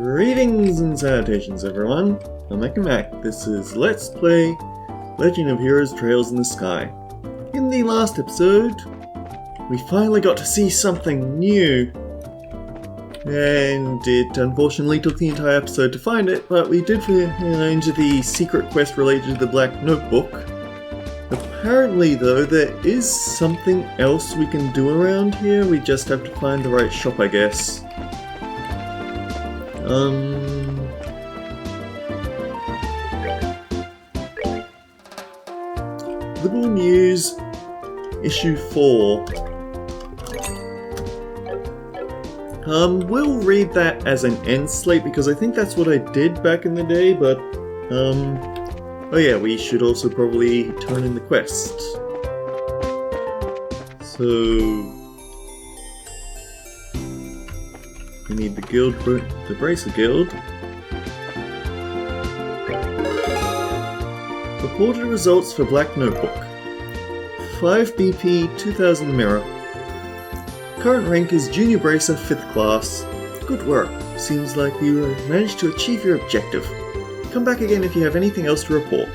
Greetings and salutations everyone, I'm Mac. This is Let's Play Legend of Heroes Trails in the Sky. In the last episode, we finally got to see something new. And it unfortunately took the entire episode to find it, but we did find the secret quest related to the Black Notebook. Apparently though, there is something else we can do around here, we just have to find the right shop, I guess. Liberal News, Issue 4. We'll read that as an end slate because I think that's what I did back in the day, but, oh yeah, we should also probably turn in the quest. So, we need the Bracer Guild. Reported results for Black Notebook. 5 BP 2000 Mirror. Current rank is Junior Bracer 5th class. Good work. Seems like you managed to achieve your objective. Come back again if you have anything else to report.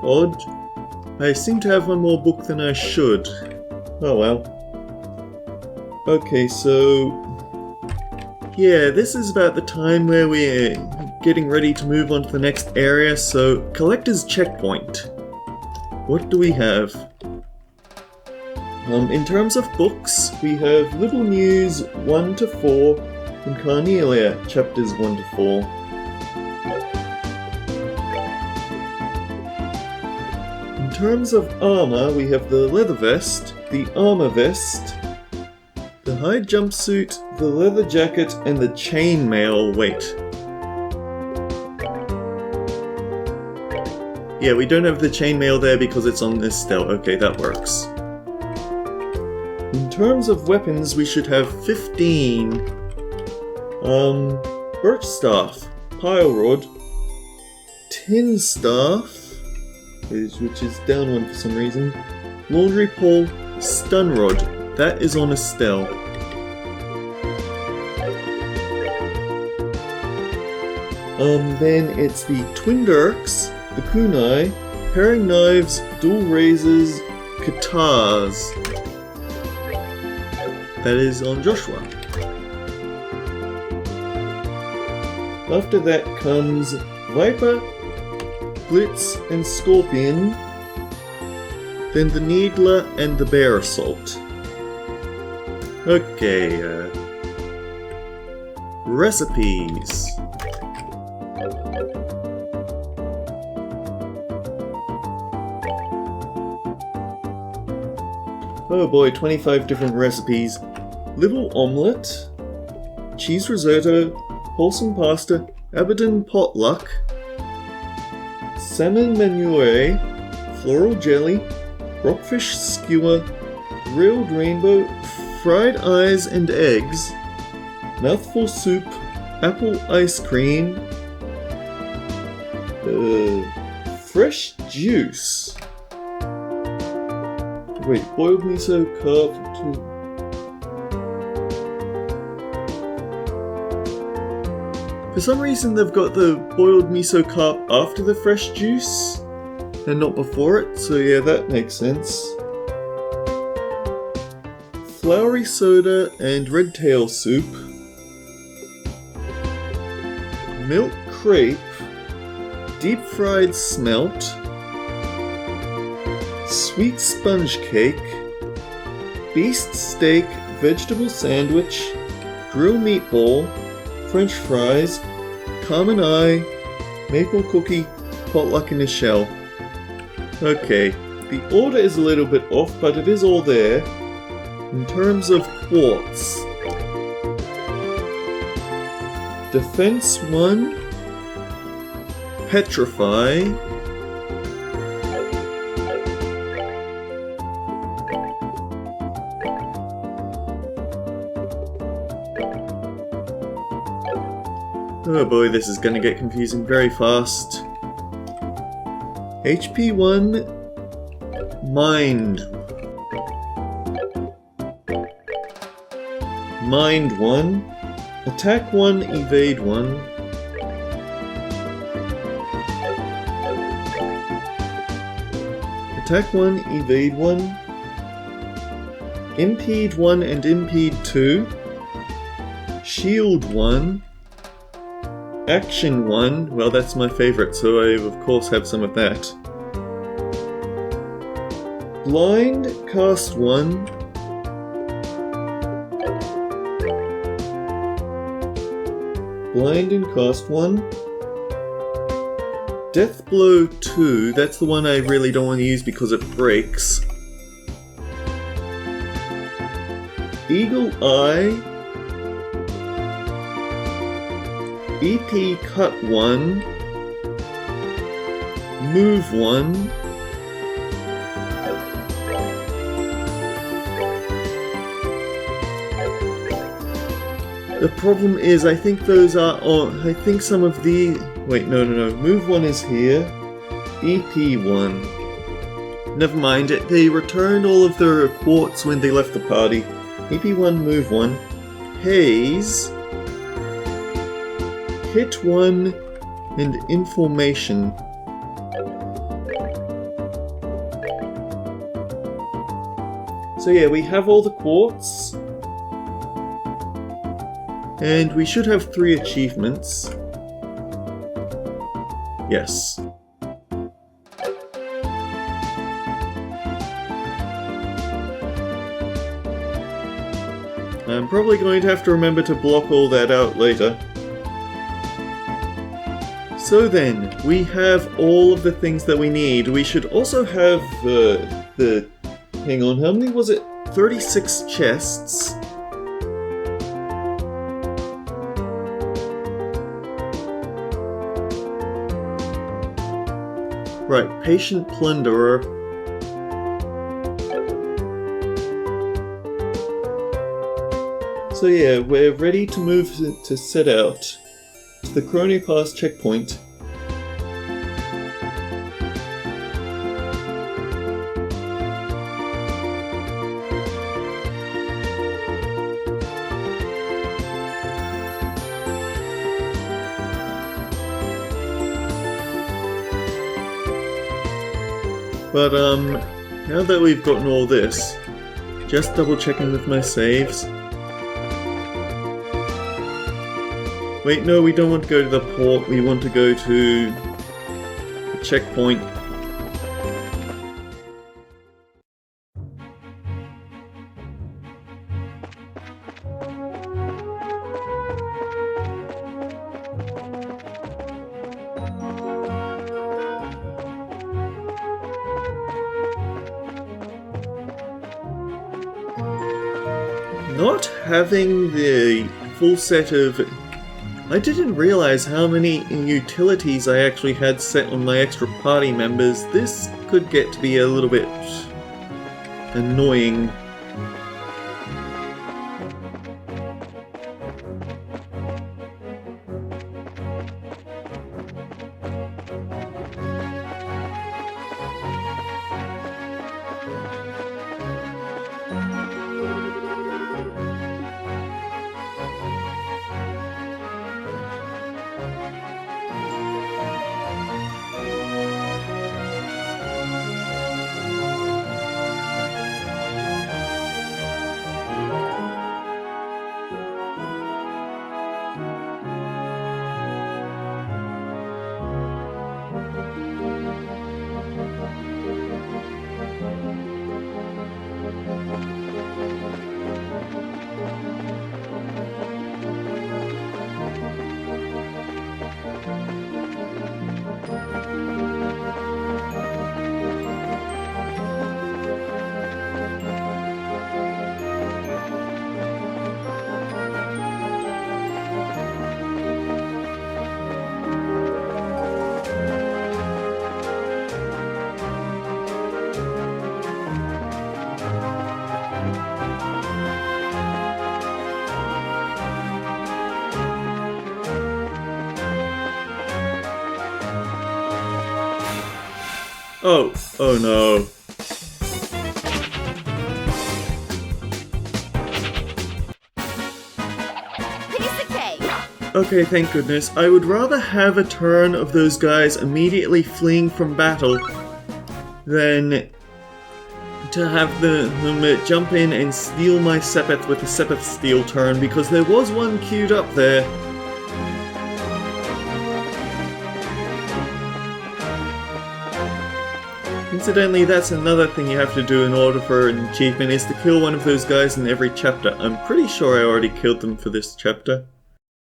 Odd. I seem to have one more book than I should. Oh well. Okay, so... yeah, this is about the time where we're getting ready to move on to the next area, so Collector's Checkpoint. What do we have? In terms of books, we have Little News 1 to 4 and Carnelia, chapters 1 to 4. In terms of armor, we have the leather vest, the armor vest, the hide jumpsuit, the leather jacket, and the chainmail. Wait. Yeah, we don't have the chainmail there because it's on this stele. Okay, that works. In terms of weapons, we should have 15. Birch staff, pile rod, tin staff, which is down one for some reason, laundry pole, stun rod, that is on a stele. Then it's the twin dirks, the kunai, paring knives, dual razors, katars. That is on Joshua. After that comes Viper, Blitz and Scorpion, then the Needler and the Bear Assault. Okay, recipes. Oh boy, 25 different recipes. Little omelette, cheese risotto, wholesome pasta, Abaddon potluck, salmon manure, floral jelly, rockfish skewer, grilled rainbow, fried eyes and eggs, mouthful soup, apple ice cream, fresh juice. Wait, boiled miso carved to... For some reason they've got the boiled miso carp after the fresh juice and not before it, so yeah, that makes sense. Flowery soda and red tail soup. Milk crepe. Deep fried smelt. Sweet sponge cake. Beast steak vegetable sandwich. Grilled meatball. French fries, Carmen Eye, maple cookie, potluck in a shell. Okay, the order is a little bit off, but it is all there. In terms of quartz, Defense 1, Petrify, Oh boy, this is gonna get confusing very fast. HP 1, Mind. Mind 1, Attack 1, Evade 1. Attack 1, Evade 1. Impede 1 and Impede 2. Shield 1. Action 1, well that's my favourite, so I of course have some of that. Blind, Cast 1. Blind and Cast 1. Death Blow 2, that's the one I really don't want to use because it breaks. Eagle Eye. EP Cut 1, Move 1, the problem is I think those are on, I think some of the, wait no, Move 1 is here, EP 1, never mind it, they returned all of their quartz when they left the party, EP 1, Move 1, Haze, Hit 1, and Information. So yeah, we have all the quartz. And we should have 3 achievements. Yes. I'm probably going to have to remember to block all that out later. So then, we have all of the things that we need. We should also have hang on, how many was it? 36 chests. Right, Patient Plunderer. So yeah, we're ready to move to set out to the Chrono Pass checkpoint. But now that we've gotten all this, just double checking with my saves. Wait, no, we don't want to go to the port, we want to go to the checkpoint. Not having the full set of... I didn't realize how many utilities I actually had set on my extra party members. This could get to be a little bit annoying. Oh no. Piece of cake. Okay, thank goodness. I would rather have a turn of those guys immediately fleeing from battle than to have them jump in and steal my Sepith with a Sepith Steel turn, because there was one queued up there. Incidentally, that's another thing you have to do in order for an achievement, is to kill one of those guys in every chapter. I'm pretty sure I already killed them for this chapter.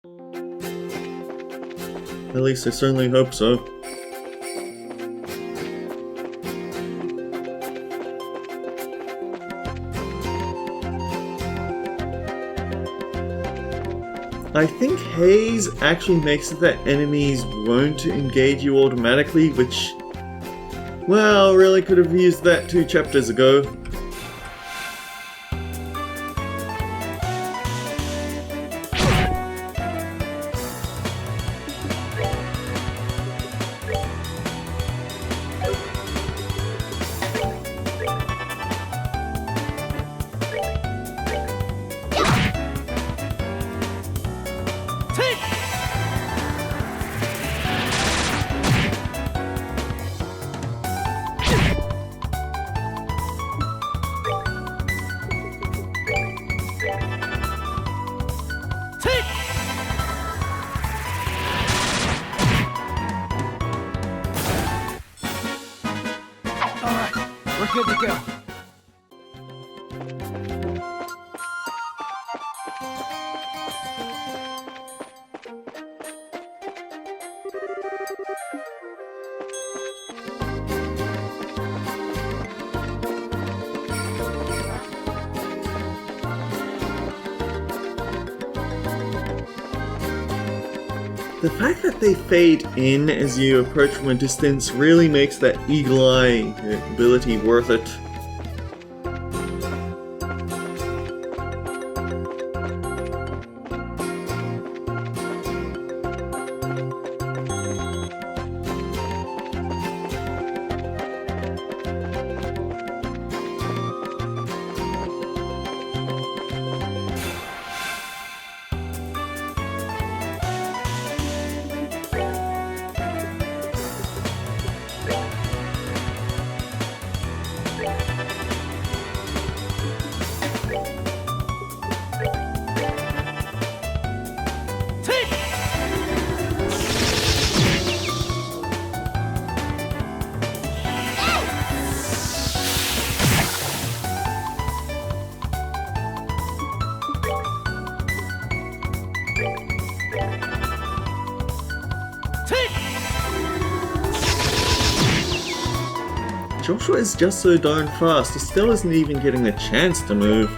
At least I certainly hope so. I think Haze actually makes it that enemies won't engage you automatically, which, well, really could have used that 2 chapters ago. We're good to go. The fact that they fade in as you approach from a distance really makes that Eagle Eye ability worth it. Joshua is just so darn fast, he still isn't even getting a chance to move.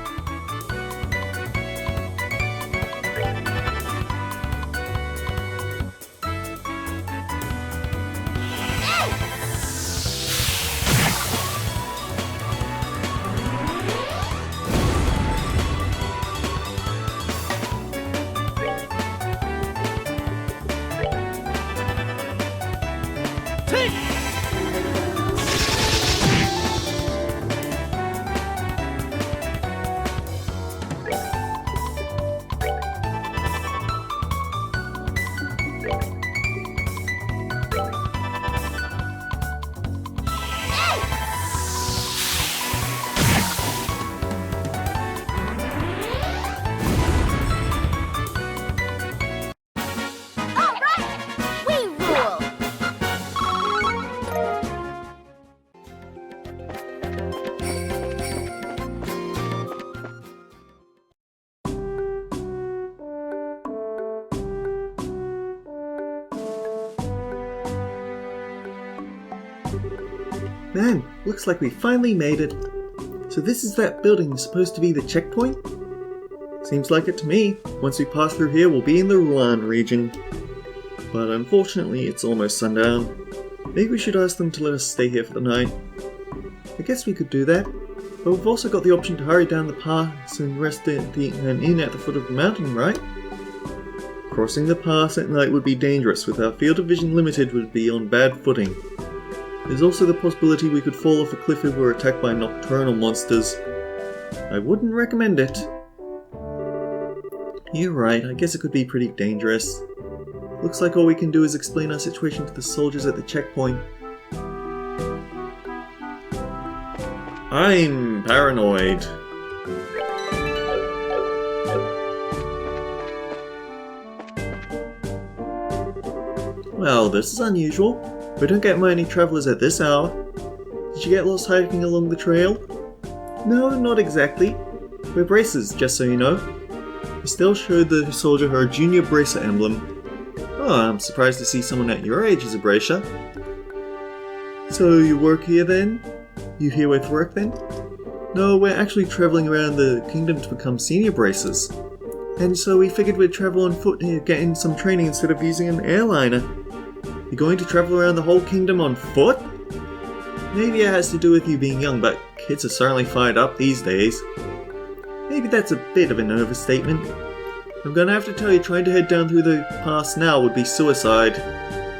Man, looks like we finally made it. So this is that building supposed to be the checkpoint? Seems like it to me. Once we pass through here, we'll be in the Ruan region. But unfortunately, it's almost sundown. Maybe we should ask them to let us stay here for the night. I guess we could do that. But we've also got the option to hurry down the pass and rest at the inn at the foot of the mountain, right? Crossing the pass at night would be dangerous. With our field of vision limited, would be on bad footing. There's also the possibility we could fall off a cliff if we're attacked by nocturnal monsters. I wouldn't recommend it. You're right, I guess it could be pretty dangerous. Looks like all we can do is explain our situation to the soldiers at the checkpoint. I'm paranoid. Well, this is unusual. We don't get many travelers at this hour. Did you get lost hiking along the trail? No, not exactly. We're bracers, just so you know. Estelle showed the soldier her junior bracer emblem. Oh, I'm surprised to see someone at your age as a bracer. So you work here then? You here with work then? No, we're actually travelling around the kingdom to become senior bracers. And so we figured we'd travel on foot here, getting some training instead of using an airliner. You're going to travel around the whole kingdom on foot? Maybe it has to do with you being young, but kids are certainly fired up these days. Maybe that's a bit of an overstatement. I'm gonna have to tell you, trying to head down through the pass now would be suicide.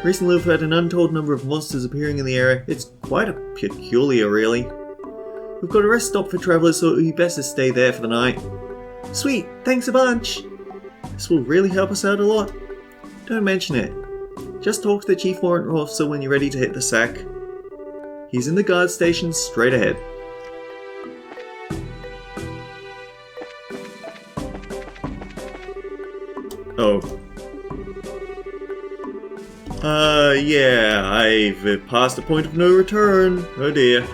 Recently we've had an untold number of monsters appearing in the area. It's quite peculiar, really. We've got a rest stop for travellers, so it would be best to stay there for the night. Sweet, thanks a bunch! This will really help us out a lot. Don't mention it. Just talk to the Chief Warrant Officer when you're ready to hit the sack. He's in the guard station straight ahead. Oh. Yeah, I've passed the point of no return. Oh dear.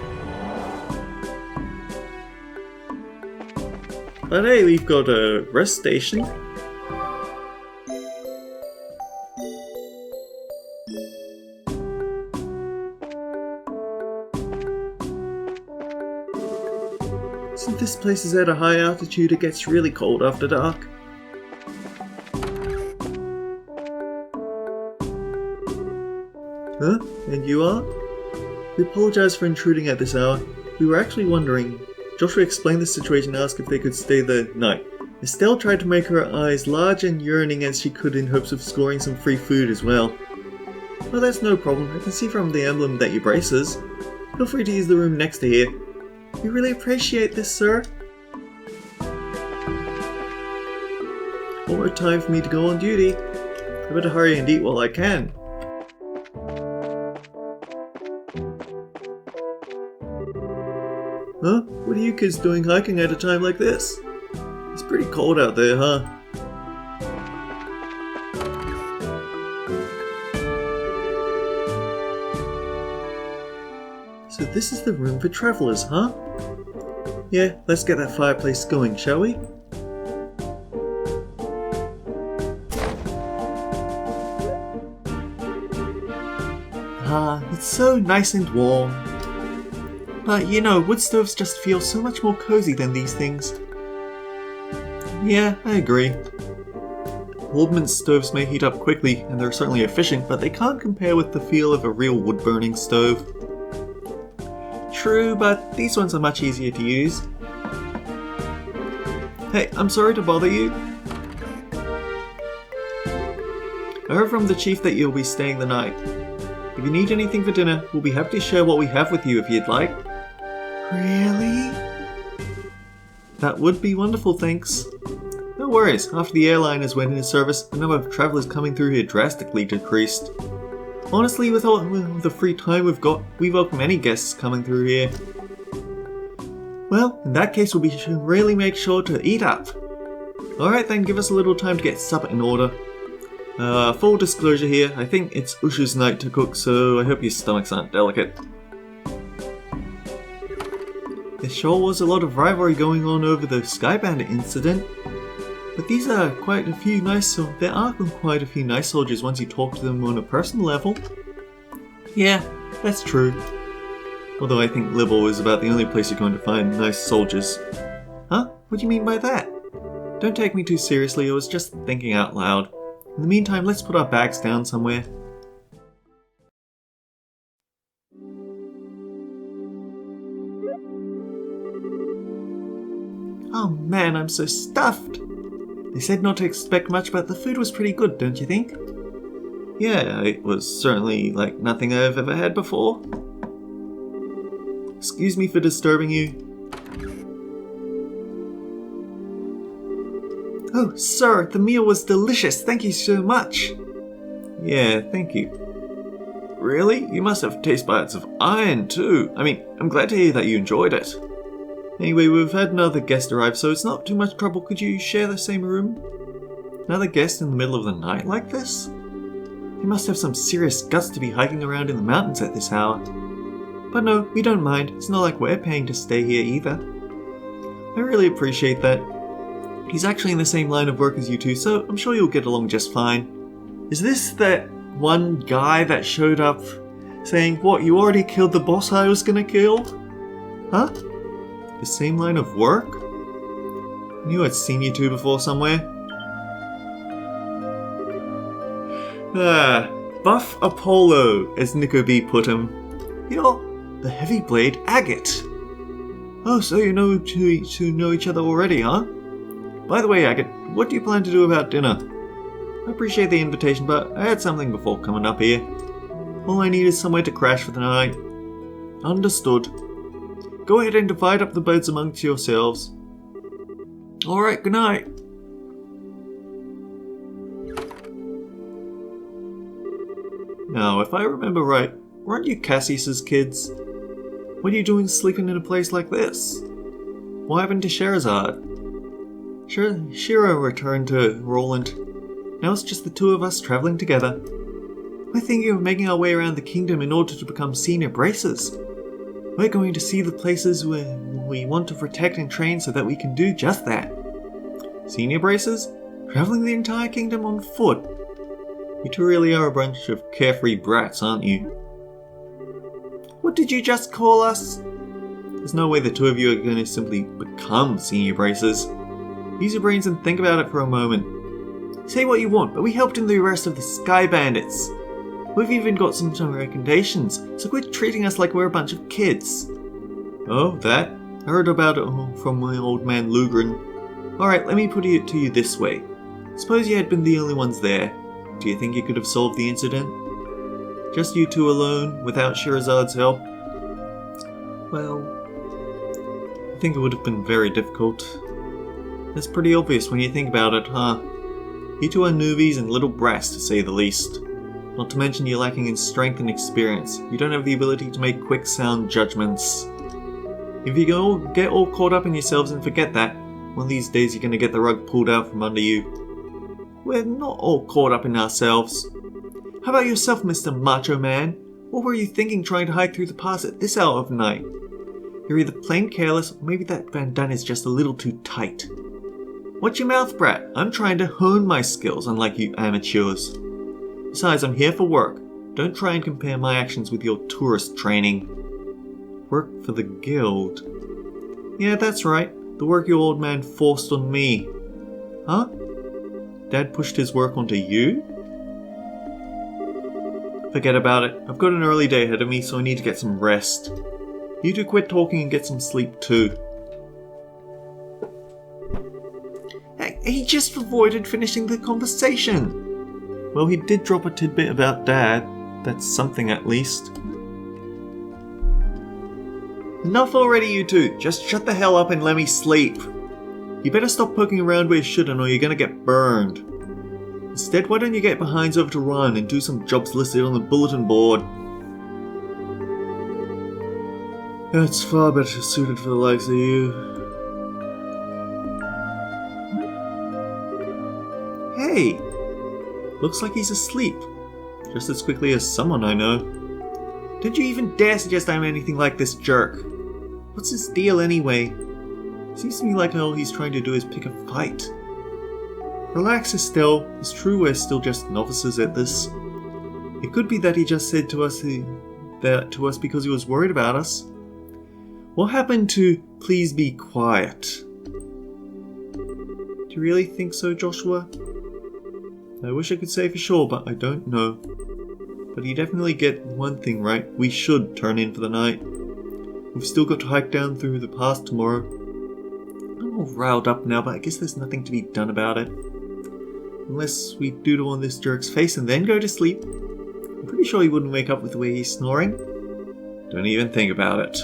But hey, we've got a rest station. Since this place is at a high altitude, it gets really cold after dark. Huh? And you are? We apologise for intruding at this hour. We were actually wondering. Joshua explained the situation and asked if they could stay the night. Estelle tried to make her eyes large and yearning as she could in hopes of scoring some free food as well. Well, that's no problem. I can see from the emblem that you braces. Feel free to use the room next to here. We really appreciate this, sir. One more time for me to go on duty. I better hurry and eat while I can. Huh? What are you kids doing hiking at a time like this? It's pretty cold out there, huh? So this is the room for travellers, huh? Yeah, let's get that fireplace going, shall we? Ah, it's so nice and warm. But you know, wood stoves just feel so much more cozy than these things. Yeah, I agree. Waldman stoves may heat up quickly, and they're certainly efficient, but they can't compare with the feel of a real wood-burning stove. True, but these ones are much easier to use. Hey, I'm sorry to bother you. I heard from the chief that you'll be staying the night. If you need anything for dinner, we'll be happy to share what we have with you if you'd like. Really? That would be wonderful, thanks. No worries, after the airliners went into service, the number of travellers coming through here drastically decreased. Honestly, with all the free time we've got, we welcome any guests coming through here. Well, in that case, we should really make sure to eat up. Alright then, give us a little time to get supper in order. Full disclosure here, I think it's Ushu's night to cook, so I hope your stomachs aren't delicate. There sure was a lot of rivalry going on over the Sky Bandit incident, but there are quite a few nice soldiers once you talk to them on a personal level. Yeah, that's true. Although I think Libel is about the only place you're going to find nice soldiers. Huh? What do you mean by that? Don't take me too seriously, I was just thinking out loud. In the meantime, let's put our bags down somewhere. Oh man, I'm so stuffed! They said not to expect much, but the food was pretty good, don't you think? Yeah, it was certainly like nothing I've ever had before. Excuse me for disturbing you. Oh, sir, the meal was delicious. Thank you so much. Yeah, thank you. Really? You must have taste buds of iron too. I mean, I'm glad to hear that you enjoyed it. Anyway, we've had another guest arrive, so it's not too much trouble. Could you share the same room? Another guest in the middle of the night like this? You must have some serious guts to be hiking around in the mountains at this hour. But no, we don't mind. It's not like we're paying to stay here either. I really appreciate that. He's actually in the same line of work as you two, so I'm sure you'll get along just fine. Is this that one guy that showed up saying, what, you already killed the boss I was gonna kill? Huh? The same line of work? I knew I'd seen you two before somewhere. Buff Apollo, as Nico B put him. You're the heavy blade Agate. Oh, so you know to know each other already, huh? By the way, Agate, what do you plan to do about dinner? I appreciate the invitation, but I had something before coming up here. All I need is somewhere to crash for the night. Understood. Go ahead and divide up the beds amongst yourselves. Alright, good night. Now, if I remember right, weren't you Cassius's kids? What are you doing sleeping in a place like this? What happened to Scheherazade? Shiro returned to Roland. Now it's just the two of us travelling together. We're thinking of making our way around the kingdom in order to become senior bracers. We're going to see the places where we want to protect and train so that we can do just that. Senior bracers? Travelling the entire kingdom on foot? You two really are a bunch of carefree brats, aren't you? What did you just call us? There's no way the two of you are going to simply become senior bracers. Use your brains and think about it for a moment. Say what you want, but we helped in the arrest of the Sky Bandits. We've even got some recommendations, so quit treating us like we're a bunch of kids. Oh, that? I heard about it from my old man Lugren. Alright, let me put it to you this way. Suppose you had been the only ones there. Do you think you could have solved the incident? Just you two alone, without Shehrazade's help? Well, I think it would have been very difficult. That's pretty obvious when you think about it, huh? You two are newbies and little brats, to say the least. Not to mention you're lacking in strength and experience. You don't have the ability to make quick, sound judgments. If you get all caught up in yourselves and forget that, one of these days you're going to get the rug pulled out from under you. We're not all caught up in ourselves. How about yourself, Mr. Macho Man? What were you thinking trying to hike through the pass at this hour of night? You're either plain careless, or maybe that bandana is just a little too tight. Watch your mouth, brat. I'm trying to hone my skills, unlike you amateurs. Besides, I'm here for work. Don't try and compare my actions with your tourist training. Work for the guild. Yeah, that's right. The work your old man forced on me. Huh? Dad pushed his work onto you? Forget about it. I've got an early day ahead of me, so I need to get some rest. You two quit talking and get some sleep too. Hey, he just avoided finishing the conversation. Well, he did drop a tidbit about Dad. That's something at least. Enough already, you two. Just shut the hell up and let me sleep. You better stop poking around where you shouldn't or you're gonna get burned. Instead, why don't you get behinds over to Run and do some jobs listed on the bulletin board? That's far better suited for the likes of you. Hey! Looks like he's asleep. Just as quickly as someone I know. Don't you even dare suggest I'm anything like this jerk. What's his deal anyway? Seems to me like all he's trying to do is pick a fight. Relax, Estelle. It's true we're still just novices at this. It could be that he just said to us that to us because he was worried about us. What happened to please be quiet? Do you really think so, Joshua? I wish I could say for sure, but I don't know. But you definitely get one thing right. We should turn in for the night. We've still got to hike down through the pass tomorrow. I'm all riled up now, but I guess there's nothing to be done about it. Unless we doodle on this jerk's face and then go to sleep. I'm pretty sure he wouldn't wake up with the way he's snoring. Don't even think about it.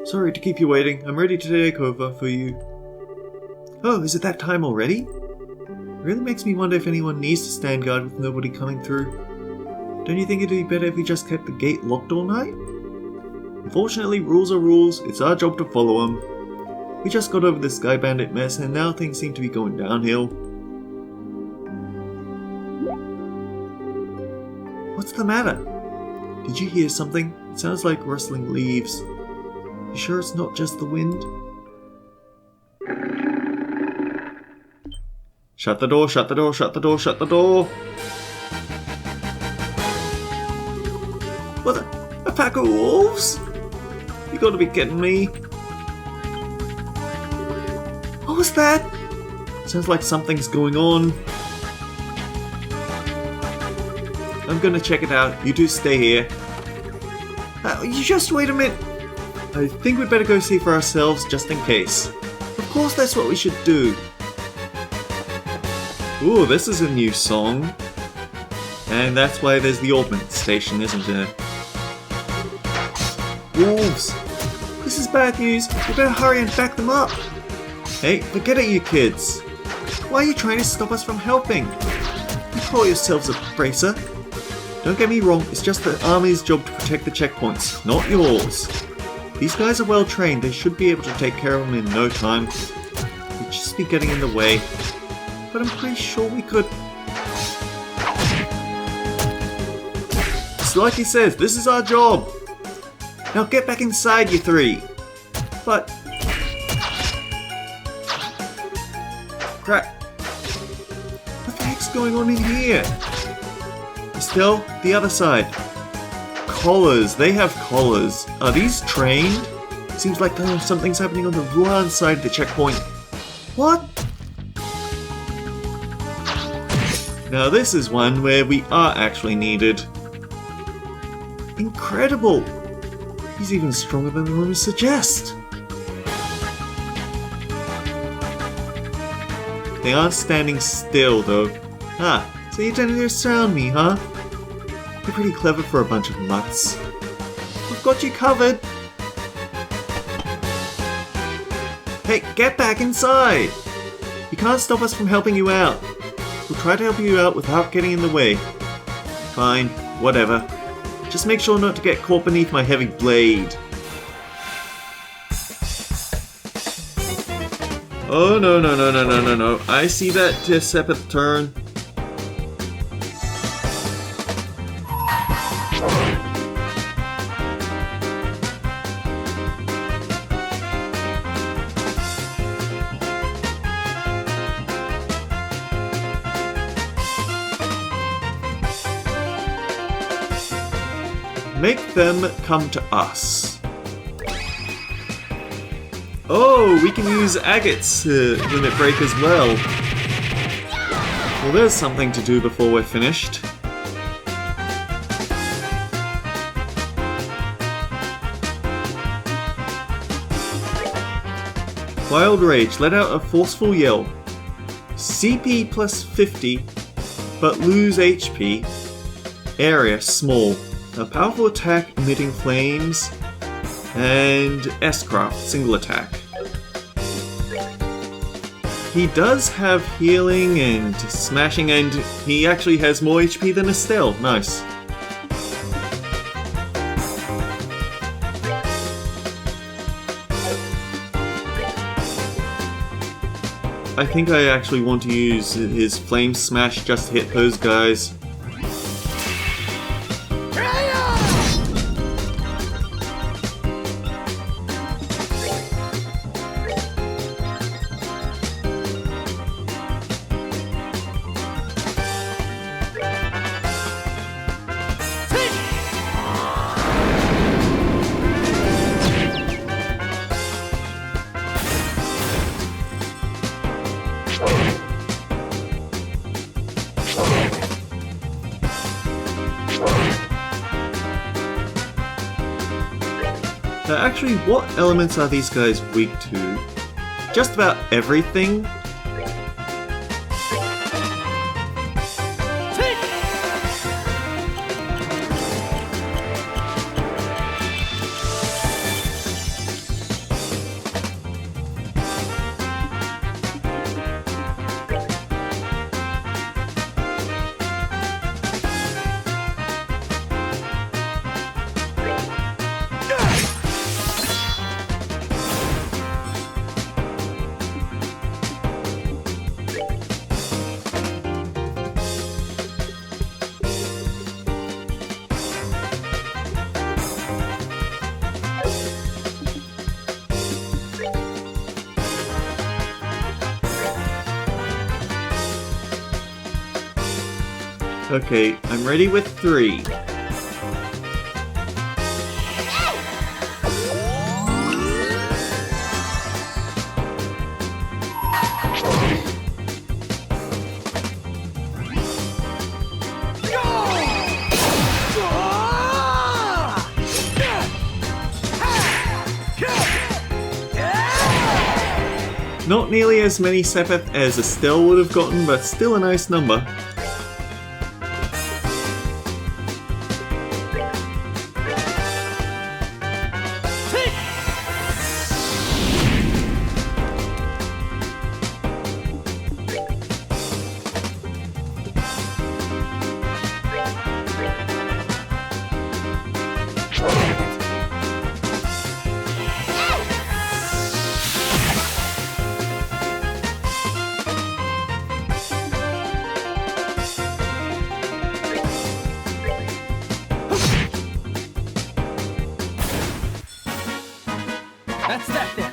Sorry to keep you waiting. I'm ready to take over for you. Oh, is it that time already? It really makes me wonder if anyone needs to stand guard with nobody coming through. Don't you think it'd be better if we just kept the gate locked all night? Unfortunately, rules are rules. It's our job to follow them. We just got over the Sky Bandit mess and now things seem to be going downhill. What's the matter? Did you hear something? It sounds like rustling leaves. You sure it's not just the wind? Shut the door, shut the door, shut the door, shut the door! What a pack of wolves? You gotta be kidding me. What was that? Sounds like something's going on. I'm gonna check it out. You two stay here. You just wait a minute. I think we'd better go see for ourselves just in case. Of course that's what we should do. Ooh, this is a new song. And that's why there's the augment station, isn't there? Wolves! This is bad news. We better hurry and back them up. Hey, forget it, you kids. Why are you trying to stop us from helping? You call yourselves a bracer. Don't get me wrong, it's just the army's job to protect the checkpoints, not yours. These guys are well trained, they should be able to take care of them in no time. We'd just be getting in the way. But I'm pretty sure we could. It's like he says, this is our job. Now get back inside, you three. But... crap. What the heck's going on in here? Estelle, the other side. Collars. They have collars. Are these trained? Seems like something's happening on the wrong side of the checkpoint. What? Now this is one where we are actually needed. Incredible! He's even stronger than the rumors suggest. They aren't standing still though. Ah, so you're trying to surround me, huh? You're pretty clever for a bunch of mutts. We've got you covered! Hey, get back inside! You can't stop us from helping you out. We'll try to help you out without getting in the way. Fine, whatever. Just make sure not to get caught beneath my heavy blade. Oh no. I see that separate turn. Make them come to us. Oh, we can use agates limit break as well. Well, there's something to do before we're finished. Wild Rage, let out a forceful yell. CP plus 50, but lose HP. Area small. A powerful attack emitting flames, and S-Craft, single attack. He does have healing and smashing, and he actually has more HP than Estelle. Nice. I think I actually want to use his Flame Smash just to hit those guys. Now actually, what elements are these guys weak to? Just about everything? Okay, I'm ready with 3. Not nearly as many Sepith as Estelle would have gotten, but still a nice number. That's that then.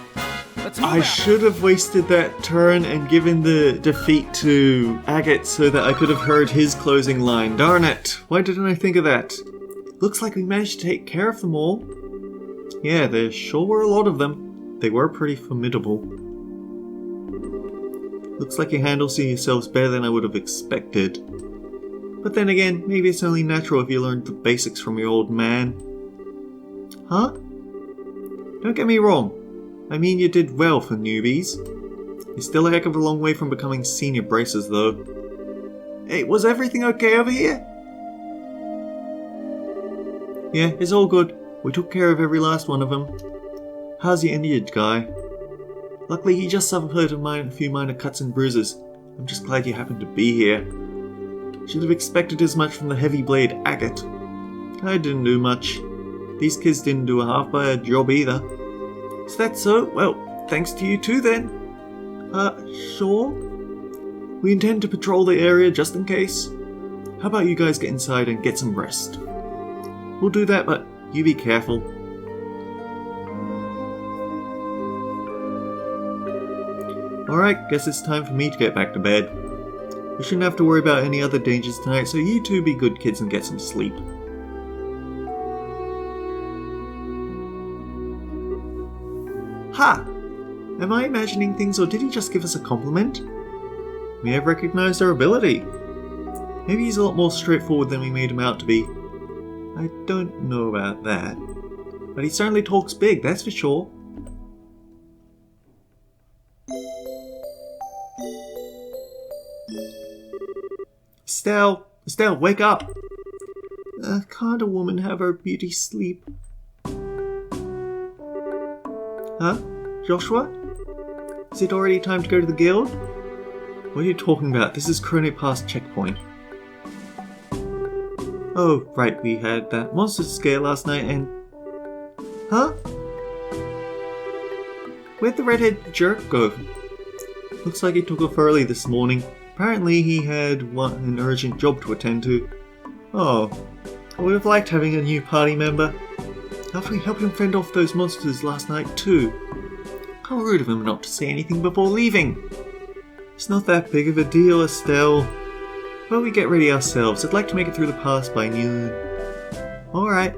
Let's move I out. should have wasted that turn and given the defeat to Agate so that I could have heard his closing line. Darn it! Why didn't I think of that? Looks like we managed to take care of them all. Yeah, there sure were a lot of them. They were pretty formidable. Looks like you handle yourselves better than I would have expected. But then again, maybe it's only natural if you learned the basics from your old man. Huh? Don't get me wrong. I mean, you did well for newbies. You're still a heck of a long way from becoming senior bracers, though. Hey, was everything okay over here? Yeah, it's all good. We took care of every last one of them. How's your injured guy? Luckily, he just suffered a few minor cuts and bruises. I'm just glad you happened to be here. Should have expected as much from the heavy blade Agate. I didn't do much. These kids didn't do a half-bad job either. Is that so? Well, thanks to you too then. Sure. We intend to patrol the area just in case. How about you guys get inside and get some rest? We'll do that, but you be careful. Alright, guess it's time for me to get back to bed. We shouldn't have to worry about any other dangers tonight, so you two be good kids and get some sleep. Ha! Am I imagining things, or did he just give us a compliment? May have recognized our ability. Maybe he's a lot more straightforward than we made him out to be. I don't know about that. But he certainly talks big, that's for sure. Estelle, wake up! Can't a woman have her beauty sleep? Huh? Joshua? Is it already time to go to the guild? What are you talking about? This is Chronopass checkpoint. Oh, right, we had that monster scare last night and... Huh? Where'd the redhead jerk go? Looks like he took off early this morning. Apparently he had an urgent job to attend to. Oh, I would have liked having a new party member. After we helped him fend off those monsters last night too. How rude of him not to say anything before leaving. It's not that big of a deal, Estelle. While we get ready ourselves, I'd like to make it through the pass by noon. Alright,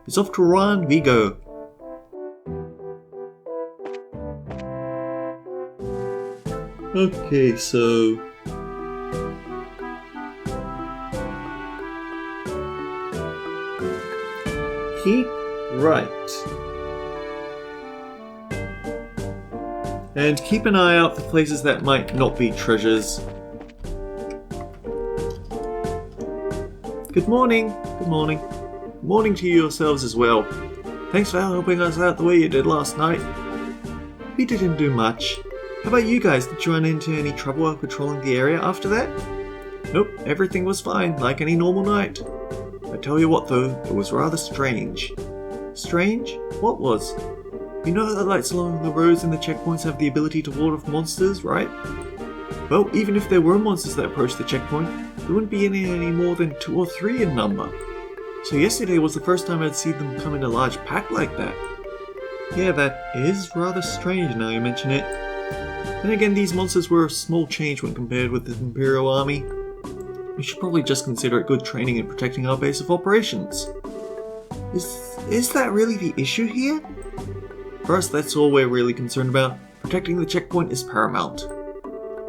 it's off to Rouen we go. Okay, so... keep right. And keep an eye out for places that might not be treasures. Good morning. Good morning. Good morning to you yourselves as well. Thanks for helping us out the way you did last night. We didn't do much. How about you guys? Did you run into any trouble while patrolling the area after that? Nope, everything was fine, like any normal night. I tell you what though, it was rather strange. Strange? What was? You know that the lights along the roads and the checkpoints have the ability to ward off monsters, right? Well, even if there were monsters that approached the checkpoint, there wouldn't be any more than 2 or 3 in number. So yesterday was the first time I'd seen them come in a large pack like that. Yeah, that is rather strange now you mention it. Then again, these monsters were a small change when compared with the Imperial army. we should probably just consider it good training in protecting our base of operations. Is that really the issue here? First, that's all we're really concerned about. Protecting the checkpoint is paramount.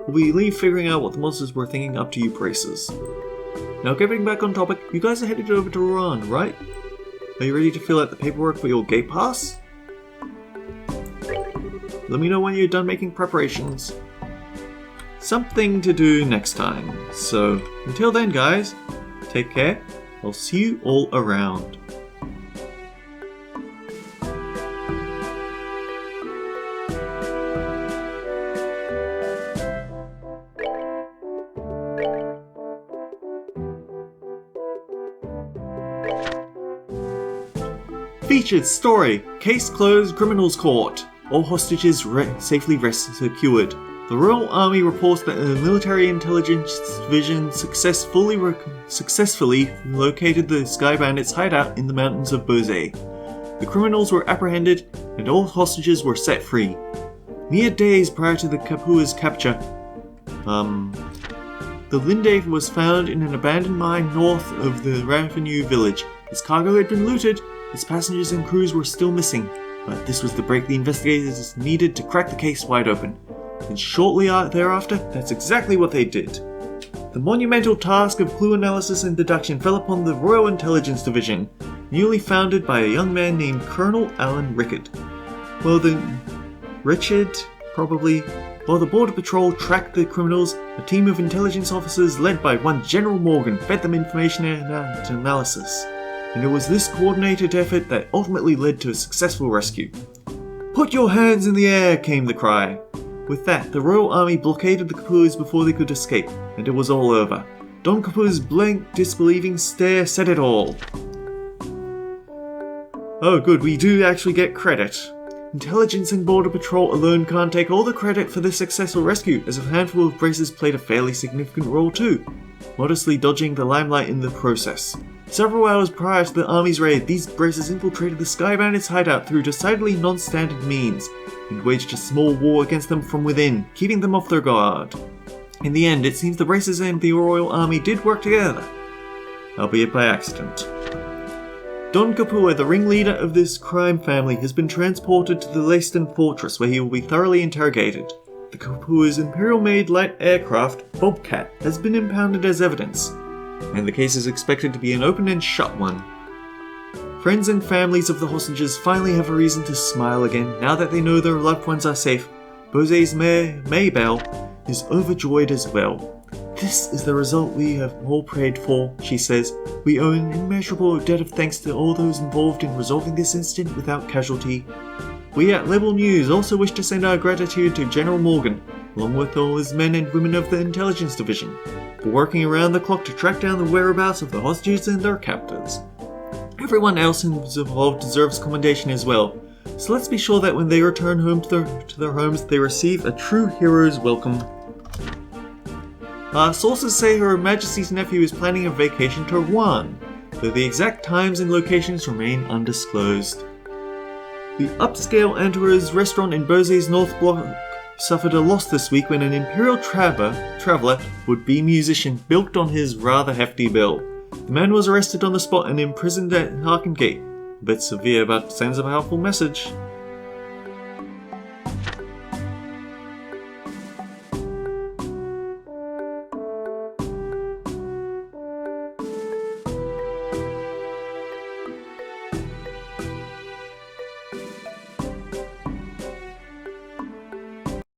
We leave figuring out what the monsters were thinking up to you braces. Now getting back on topic, you guys are headed over to Iran, right? Are you ready to fill out the paperwork for your gate pass? Let me know when you're done making preparations. Something to do next time. So, until then guys, take care. I'll see you all around. Featured story: Case closed, criminals caught. All hostages safely secured. The Royal Army reports that the Military Intelligence Division successfully located the Sky Bandits' hideout in the mountains of Bozay. The criminals were apprehended and all hostages were set free. Mere days prior to the Kapua's capture, the Linde was found in an abandoned mine north of the Ravenue village. Its cargo had been looted, its passengers and crews were still missing, but this was the break the investigators needed to crack the case wide open. And shortly thereafter, that's exactly what they did. The monumental task of clue analysis and deduction fell upon the Royal Intelligence Division, newly founded by a young man named Colonel Alan Rickard. While the Border Patrol tracked the criminals, a team of intelligence officers led by one General Morgan fed them information and analysis. And it was this coordinated effort that ultimately led to a successful rescue. "Put your hands in the air," came the cry. With that, the Royal Army blockaded the Kapuas before they could escape, and it was all over. Don Kapua's blank, disbelieving stare said it all. Oh good, we do actually get credit. Intelligence and Border Patrol alone can't take all the credit for this successful rescue, as a handful of braces played a fairly significant role too, modestly dodging the limelight in the process. Several hours prior to the Army's raid, these braces infiltrated the Sky Bandits' hideout through decidedly non-standard means, and waged a small war against them from within, keeping them off their guard. In the end, it seems the braces and the Royal Army did work together, albeit by accident. Don Kapua, the ringleader of this crime family, has been transported to the Leiston Fortress where he will be thoroughly interrogated. The Kapua's Imperial-made light aircraft, Bobcat, has been impounded as evidence, and the case is expected to be an open and shut one. Friends and families of the hostages finally have a reason to smile again now that they know their loved ones are safe. Bozay's Mayor, Maybelle, is overjoyed as well. "This is the result we have all prayed for," she says. "We owe an immeasurable debt of thanks to all those involved in resolving this incident without casualty. We at Level News also wish to send our gratitude to General Morgan, along with all his men and women of the Intelligence Division, for working around the clock to track down the whereabouts of the hostages and their captors. Everyone else involved deserves commendation as well, so let's be sure that when they return home to their homes, they receive a true hero's welcome." Sources say Her Majesty's nephew is planning a vacation to Rouen, though the exact times and locations remain undisclosed. The upscale Antares restaurant in Bozay's North Block suffered a loss this week when an Imperial traveller, would-be musician, bilked on his rather hefty bill. The man was arrested on the spot and imprisoned at Harkin Gate. A bit severe, but sends a powerful message.